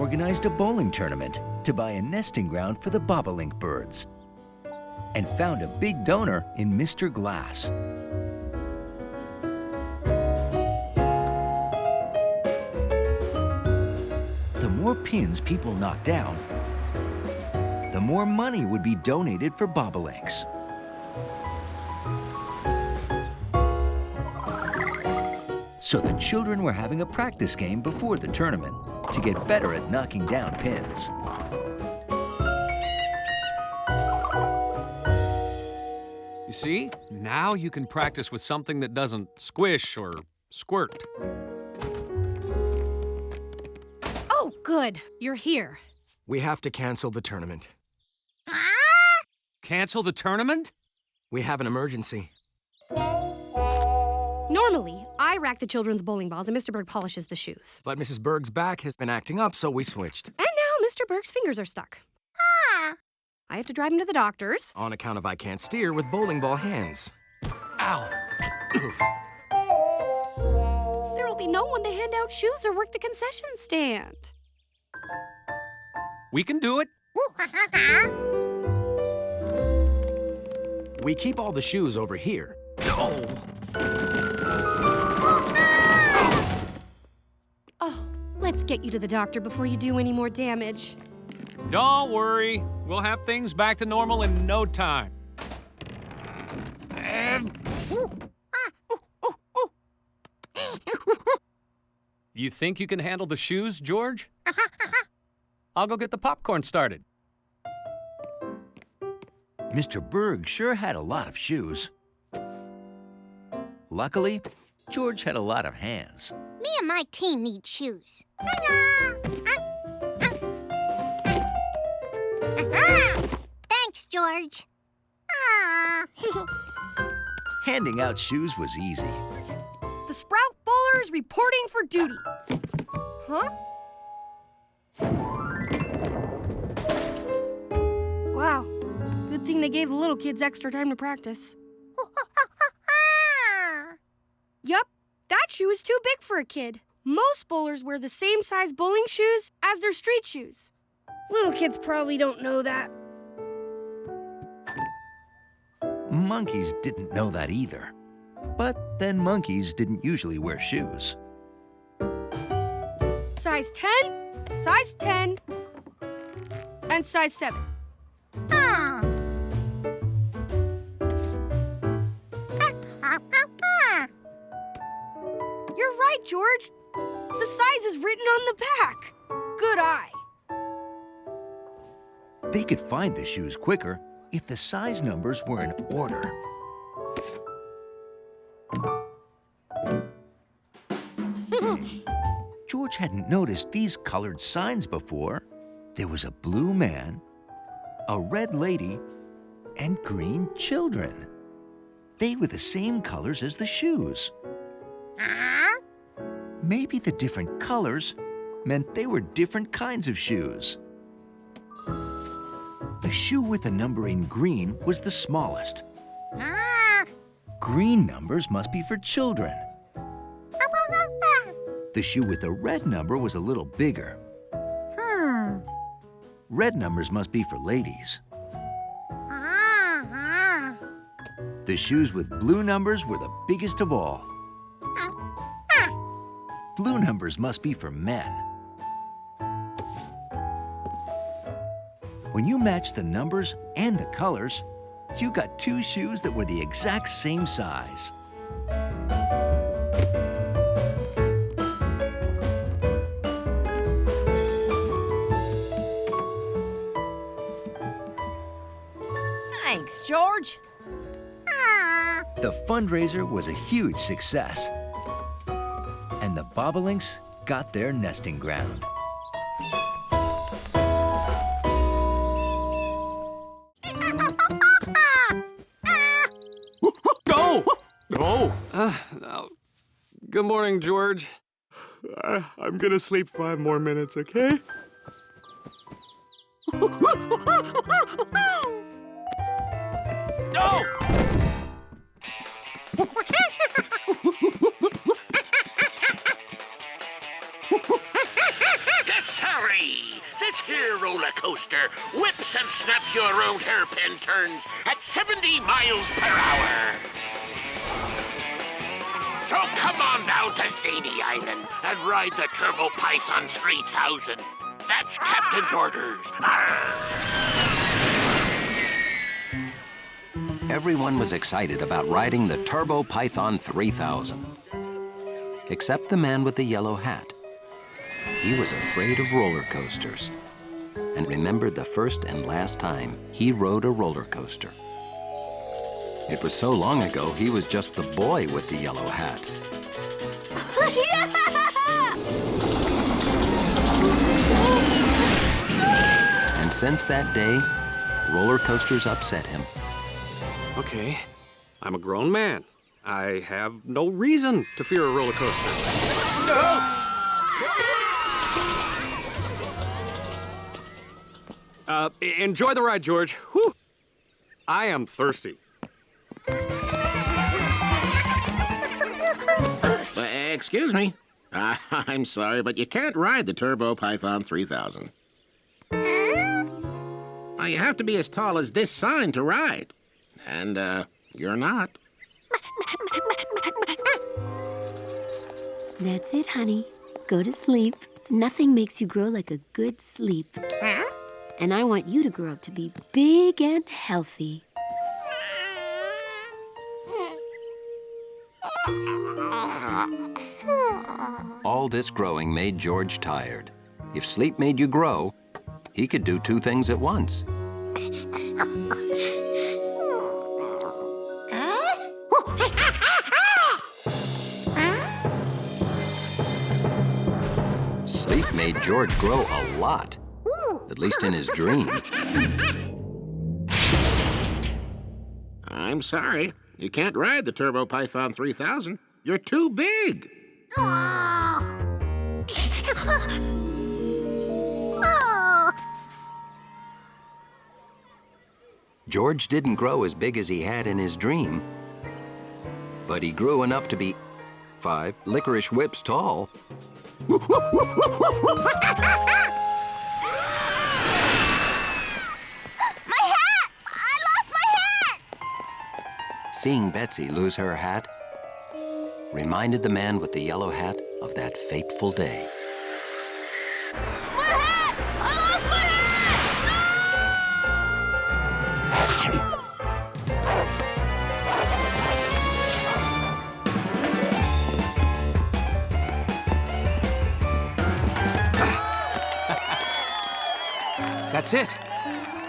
organized a bowling tournament to buy a nesting ground for the bobolink birds and found a big donor in Mr. Glass. The more pins people knocked down, the more money would be donated for bobolinks. So the children were having a practice game before the tournament to get better at knocking down pins. You see? Now you can practice with something that doesn't squish or squirt. Oh, good. You're here. We have to cancel the tournament. Cancel the tournament? We have an emergency. Normally, I rack the children's bowling balls and Mr. Berg polishes the shoes. But Mrs. Berg's back has been acting up, so we switched. And now Mr. Berg's fingers are stuck. I have to drive him to the doctor's. On account of I can't steer with bowling ball hands. Ow! Oof. There will be no one to hand out shoes or work the concession stand. We can do it. We keep all the shoes over here. Oh! Oh, let's get you to the doctor before you do any more damage. Don't worry. We'll have things back to normal in no time. You think you can handle the shoes, George? I'll go get the popcorn started. Mr. Berg sure had a lot of shoes. Luckily, George had a lot of hands. Me and my team need shoes. Thanks, George. Handing out shoes was easy. The Sprout Bowler's reporting for duty. Huh? Wow. Good thing they gave the little kids extra time to practice. Yup, that shoe is too big for a kid. Most bowlers wear the same size bowling shoes as their street shoes. Little kids probably don't know that. Monkeys didn't know that either. But then monkeys didn't usually wear shoes. Size 10, size 10, and size 7. You're right, George. The size is written on the back. Good eye. They could find the shoes quicker if the size numbers were in order. George hadn't noticed these colored signs before. There was a blue man, a red lady, and green children. They were the same colors as the shoes. Maybe the different colors meant they were different kinds of shoes. The shoe with the number in green was the smallest. Green numbers must be for children. The shoe with the red number was a little bigger. Red numbers must be for ladies. The shoes with blue numbers were the biggest of all. Blue numbers must be for men. When you matched the numbers and the colors, you got two shoes that were the exact same size. Thanks, George. The fundraiser was a huge success. And the bobolinks got their nesting ground. Go! Go! Good morning, George. I'm gonna sleep 5 more minutes, okay? No! Just hurry! coaster whips and snaps you around hairpin turns at 70 miles per hour. So come on down to Zany Island and ride the Turbo Python 3000. That's Captain's orders. Arr! Everyone was excited about riding the Turbo Python 3000. Except the man with the yellow hat. He was afraid of roller coasters and remembered the first and last time he rode a roller coaster. It was so long ago, he was just the boy with the yellow hat. And since that day, roller coasters upset him. Okay, I'm a grown man. I have no reason to fear a roller coaster. Enjoy the ride, George. Whew. I am thirsty. Excuse me. I'm sorry, but you can't ride the Turbo Python 3000. You have to be as tall as this sign to ride. And, you're not. That's it, honey. Go to sleep. Nothing makes you grow like a good sleep. And I want you to grow up to be big and healthy. All this growing made George tired. If sleep made you grow, he could do two things at once. Sleep made George grow a lot, at least in his dream. I'm sorry. You can't ride the Turbo Python 3000. You're too big. George didn't grow as big as he had in his dream, but he grew enough to be 5 licorice whips tall. My hat! I lost my hat! Seeing Betsy lose her hat reminded the man with the yellow hat of that fateful day. My hat! I lost my That's it.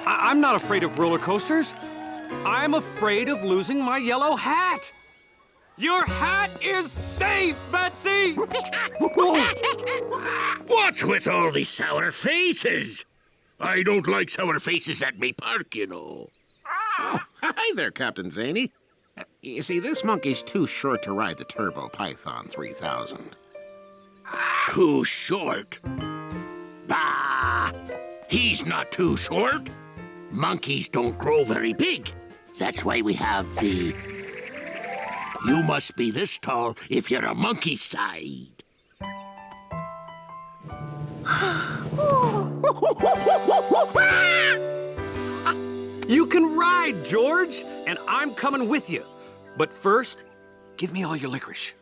I'm not afraid of roller coasters. I'm afraid of losing my yellow hat. Your hat is safe, Betsy! What's with all these sour faces? I don't like sour faces at me park, you know. Oh, hi there, Captain Zany. You see, this monkey's too short to ride the Turbo Python 3000. Too short? Bah! He's not too short. Monkeys don't grow very big. That's why we have the... You must be this tall if you're a monkey side. You can ride, George, and I'm coming with you. But first, give me all your licorice.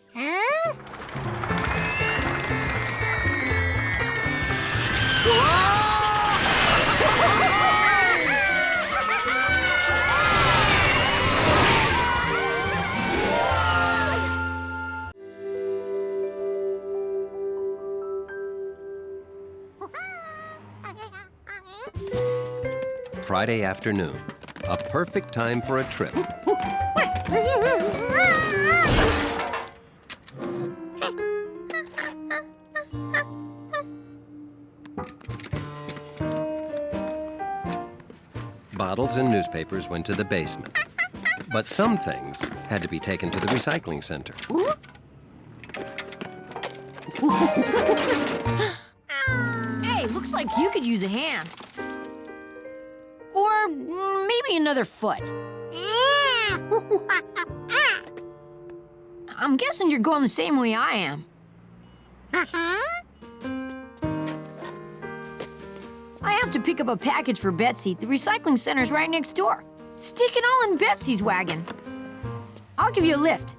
Friday afternoon, a perfect time for a trip. Bottles and newspapers went to the basement, but some things had to be taken to the recycling center. Hey, looks like you could use a hand. Or maybe another foot. I'm guessing you're going the same way I am. I have to pick up a package for Betsy. The recycling center's right next door. Stick it all in Betsy's wagon. I'll give you a lift.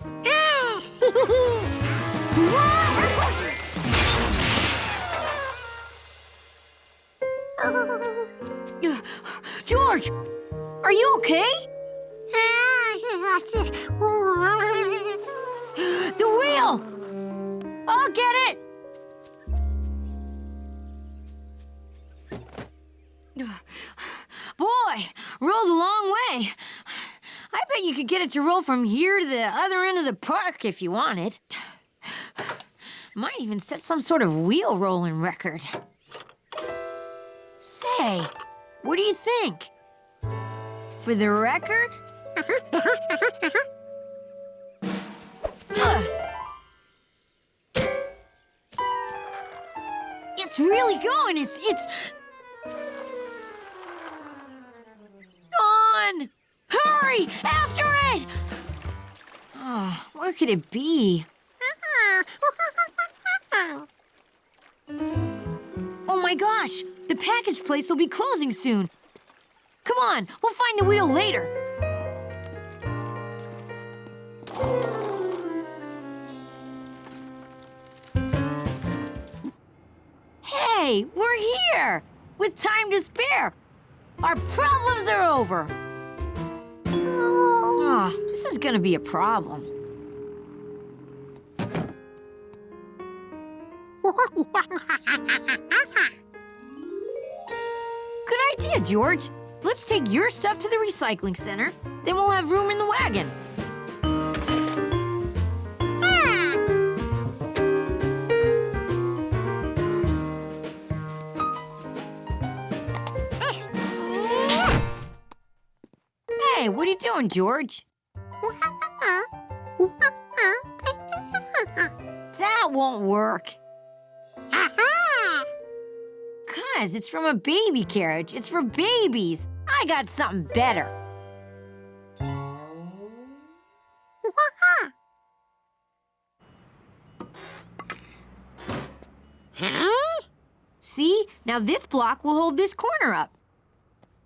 George, are you okay? The wheel! I'll get it! Boy, rolled a long way. I bet you could get it to roll from here to the other end of the park if you wanted. Might even set some sort of wheel rolling record. Say, what do you think? For the record? It's really going. It's gone. Hurry, after it! Oh, where could it be? Oh my gosh, the package place will be closing soon. Come on, we'll find the wheel later. Hey, we're here! With time to spare. Our problems are over. Oh, this is gonna be a problem. Good idea, George. Let's take your stuff to the recycling center. Then we'll have room in the wagon. Hey, what are you doing, George? That won't work. Cuz it's from a baby carriage. It's for babies. I got something better. See? Now this block will hold this corner up.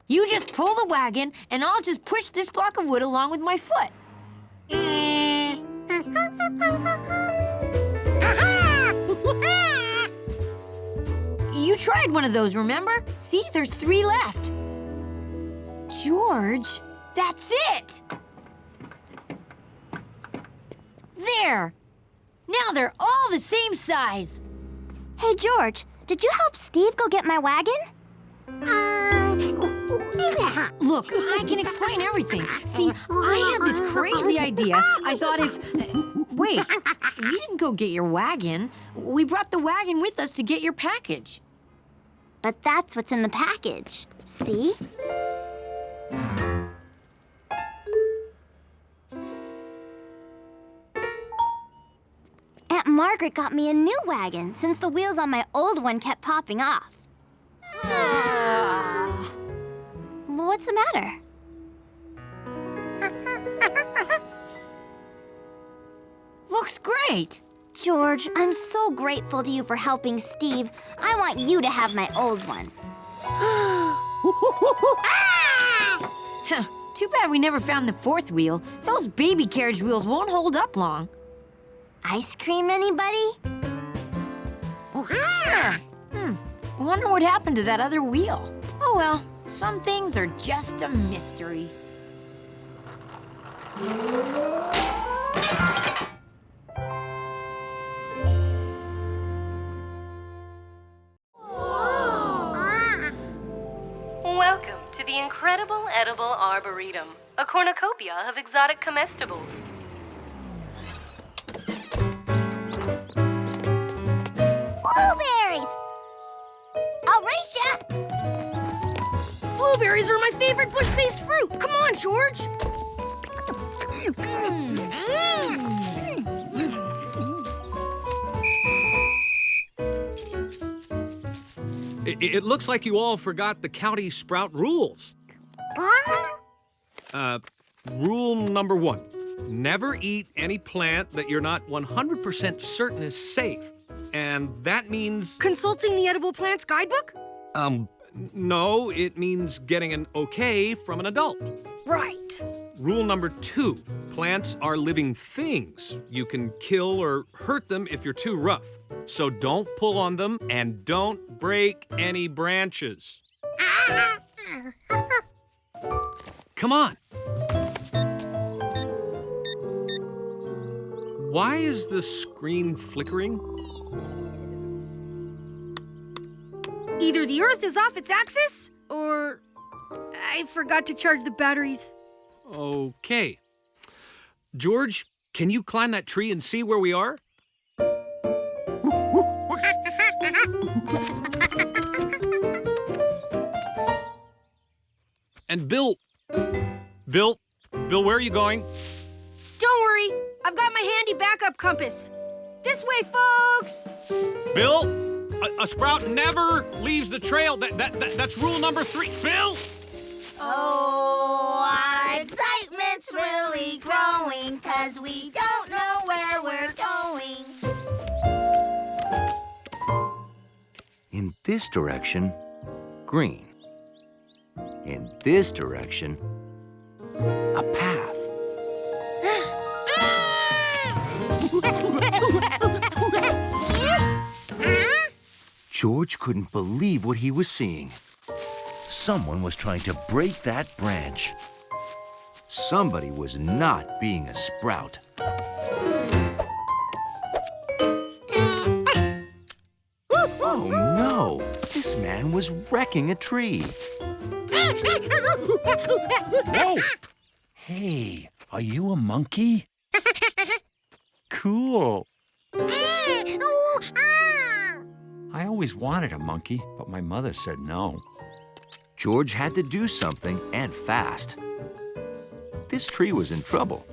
You just pull the wagon, and I'll just push this block of wood along with my foot. You tried one of those, remember? See, there's 3 left. George, that's it! There! Now they're all the same size. Hey, George, did you help Steve go get my wagon? Look, I can explain everything. See, I had this crazy idea. I thought if... Wait, we didn't go get your wagon. We brought the wagon with us to get your package. But that's what's in the package. See? Aunt Margaret got me a new wagon since the wheels on my old one kept popping off. Well, what's the matter? Looks great. George, I'm so grateful to you for helping Steve. I want you to have my old one. Huh, too bad we never found the 4th wheel. Those baby carriage wheels won't hold up long. Ice cream, anybody? Sure. I wonder what happened to that other wheel. Oh well, some things are just a mystery. Welcome to the incredible Edible Arboretum, a cornucopia of exotic comestibles. Blueberries! Alicia! Blueberries are my favorite bush-based fruit. Come on, George. It looks like you all forgot the county sprout rules. Rule number 1. Never eat any plant that you're not 100% certain is safe. And that means... Consulting the Edible Plants Guidebook? No, it means getting an okay from an adult. Right. Rule number 2, plants are living things. You can kill or hurt them if you're too rough. So don't pull on them and don't break any branches. Come on. Why is the screen flickering? Either the Earth is off its axis, or I forgot to charge the batteries. Okay. George, can you climb that tree and see where we are? And Bill, where are you going? Don't worry, I've got my handy backup compass. This way, folks! Bill, a sprout never leaves the trail. That's rule number 3. Bill! Oh, our excitement's really growing, 'cause we don't know where we're going. In this direction, green. In this direction, a path. George couldn't believe what he was seeing. Someone was trying to break that branch. Somebody was not being a sprout. Oh no! This man was wrecking a tree. Whoa! Hey, are you a monkey? Cool. I always wanted a monkey, but my mother said no. George had to do something, and fast. This tree was in trouble.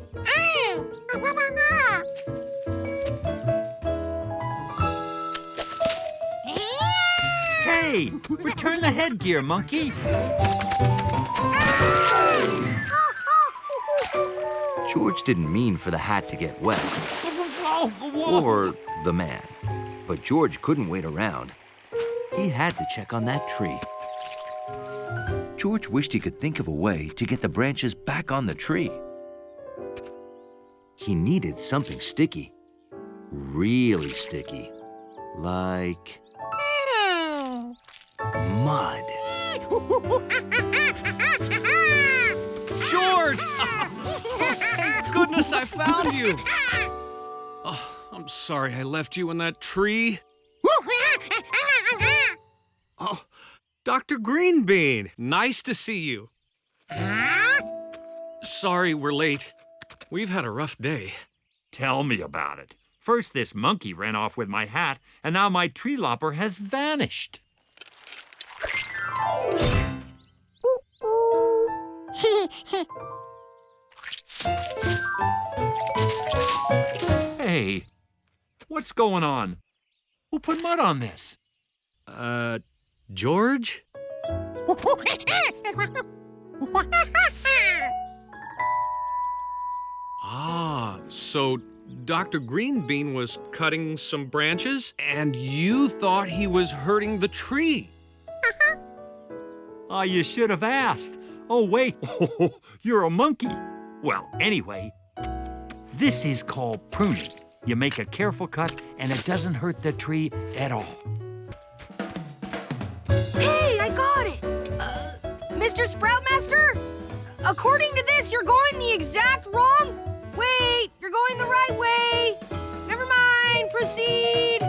Hey, return the headgear, monkey. George didn't mean for the hat to get wet. Or the man. But George couldn't wait around. He had to check on that tree. George wished he could think of a way to get the branches back on the tree. He needed something sticky. Really sticky. Like mud. George! Thank goodness I found you. Oh, I'm sorry I left you in that tree. Oh, Dr. Greenbean, nice to see you. Sorry we're late. We've had a rough day. Tell me about it. First this monkey ran off with my hat, and now my tree lopper has vanished. Hey, what's going on? Who put mud on this? George? Ah, so Dr. Greenbean was cutting some branches, and you thought he was hurting the tree. Ah, you should have asked. Oh, wait, you're a monkey. Well, anyway, this is called pruning. You make a careful cut, and it doesn't hurt the tree at all. Hey, I got it! Mr. Sproutmaster? According to this, you're going the exact wrong... Wait, you're going the right way. Never mind, proceed.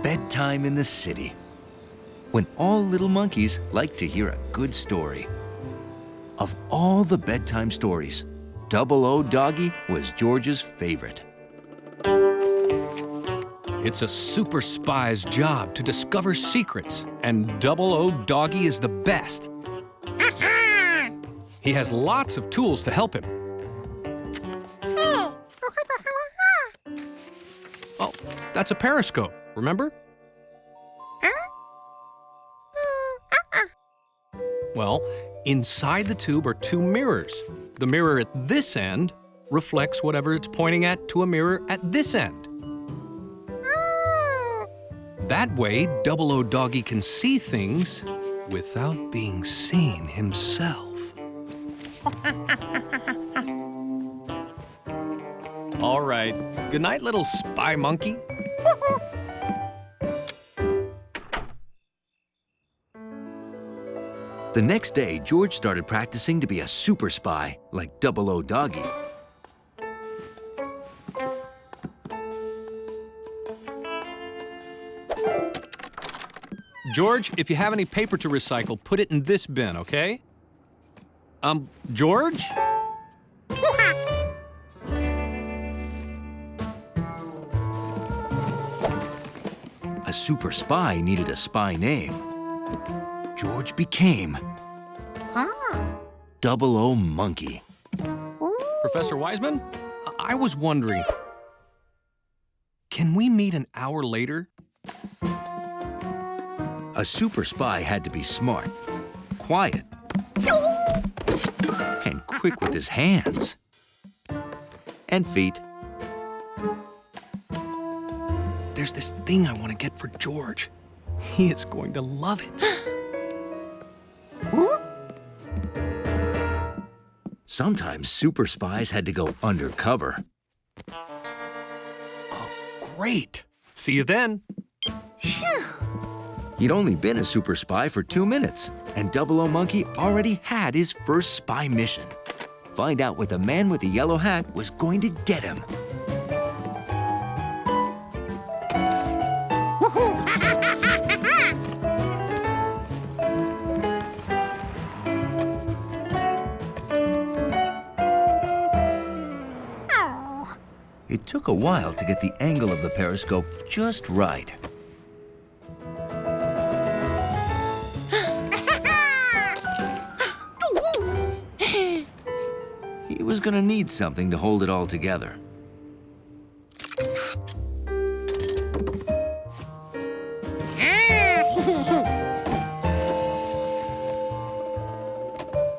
Bedtime in the city. When all little monkeys like to hear a good story. Of all the bedtime stories, Double O Doggy was George's favorite. It's a super spy's job to discover secrets, and Double O Doggy is the best. He has lots of tools to help him. Oh, that's a periscope, remember? Well, inside the tube are 2 mirrors. The mirror at this end reflects whatever it's pointing at to a mirror at this end. That way, Double O Doggy can see things without being seen himself. All right. Good night, little spy monkey. The next day, George started practicing to be a super spy like Double O Doggy. George, if you have any paper to recycle, put it in this bin, okay? George? A super spy needed a spy name. George became Double O Monkey. Professor Wiseman, I was wondering, can we meet an hour later? A super spy had to be smart, quiet, and quick with his hands and feet. There's this thing I want to get for George. He is going to love it. Sometimes super spies had to go undercover. Oh, great. See you then. He'd only been a super spy for 2 minutes, and Double O Monkey already had his first spy mission. Find out what the man with the yellow hat was going to get him. It took a while to get the angle of the periscope just right. He was gonna need something to hold it all together.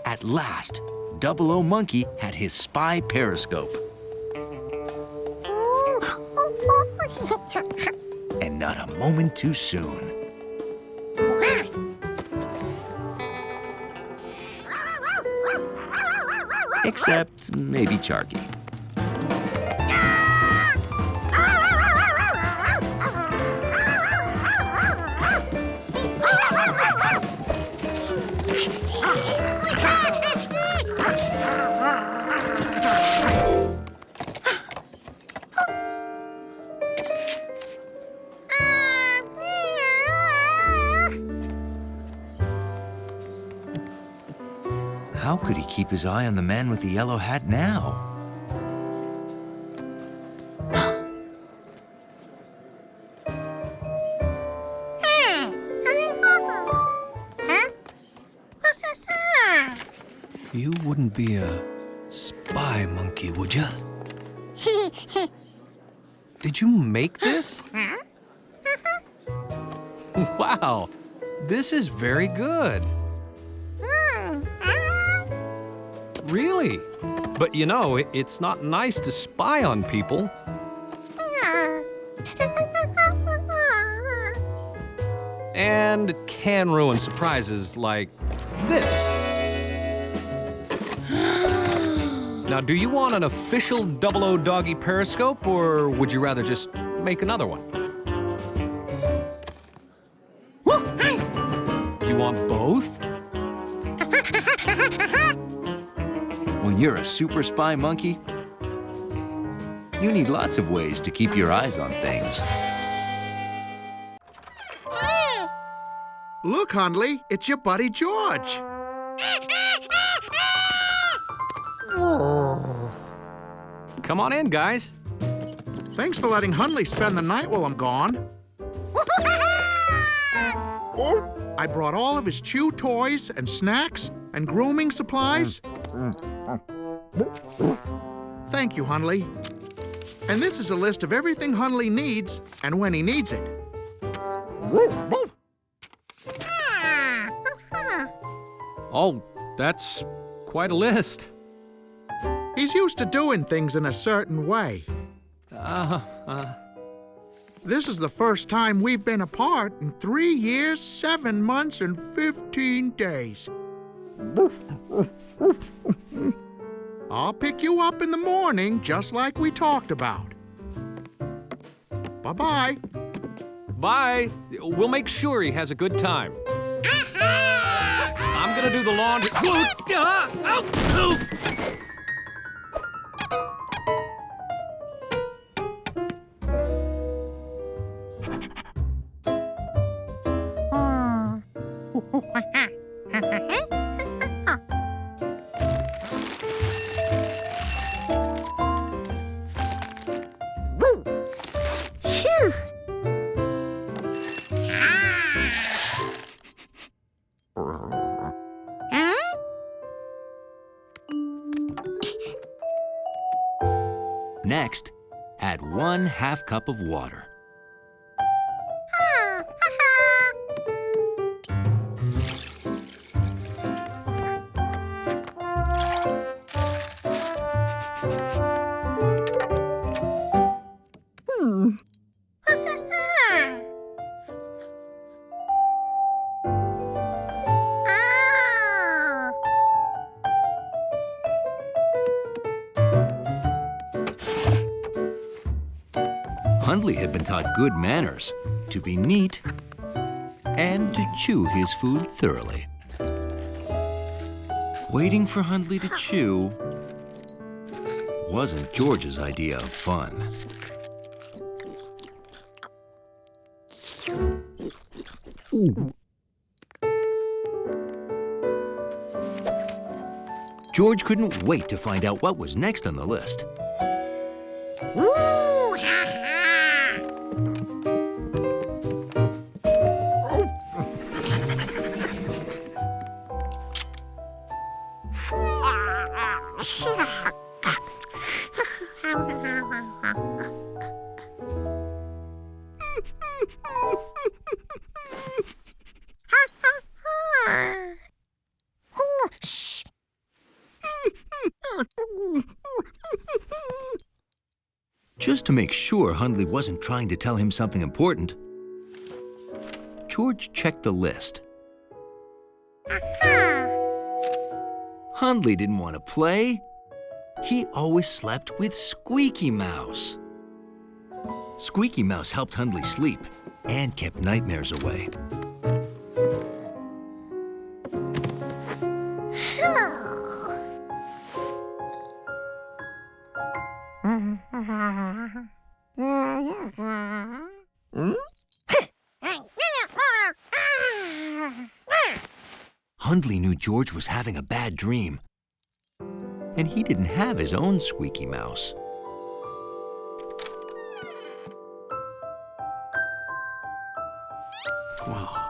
At last, Double O Monkey had his spy periscope. And not a moment too soon. Except maybe Charky. How could he keep his eye on the man with the yellow hat now? You wouldn't be a spy monkey, would you? Did you make this? Wow, this is very good. Really? But you know, it's not nice to spy on people. And can ruin surprises like this. Now, do you want an official Double O Doggy periscope, or would you rather just make another one? You want both? When you're a super spy monkey, you need lots of ways to keep your eyes on things. Look, Hundley, it's your buddy George. Come on in, guys. Thanks for letting Hundley spend the night while I'm gone. I brought all of his chew toys and snacks and grooming supplies. Thank you, Hundley. And this is a list of everything Hundley needs and when he needs it. Oh, that's quite a list. He's used to doing things in a certain way. This is the first time we've been apart in 3 years, 7 months, and 15 days. I'll pick you up in the morning, just like we talked about. Bye-bye. Bye. We'll make sure he has a good time. I'm gonna do the laundry. Next, add 1/2 cup of water. Hundley had been taught good manners, to be neat, and to chew his food thoroughly. Waiting for Hundley to chew wasn't George's idea of fun. George couldn't wait to find out what was next on the list. Just to make sure Hundley wasn't trying to tell him something important, George checked the list. Hundley didn't want to play. He always slept with Squeaky Mouse. Squeaky Mouse helped Hundley sleep and kept nightmares away. Hundley knew George was having a bad dream, and he didn't have his own Squeaky Mouse. Wow.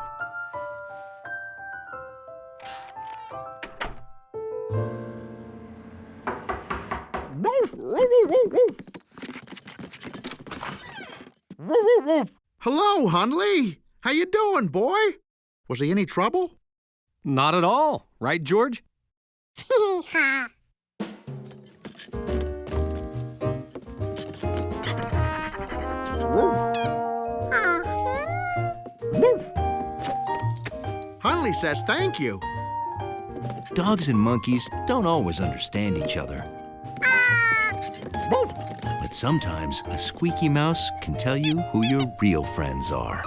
Hello, Hundley. How you doing, boy? Was he any trouble? Not at all, right, George? Hundley says thank you. Dogs and monkeys don't always understand each other. But sometimes a Squeaky Mouse can tell you who your real friends are.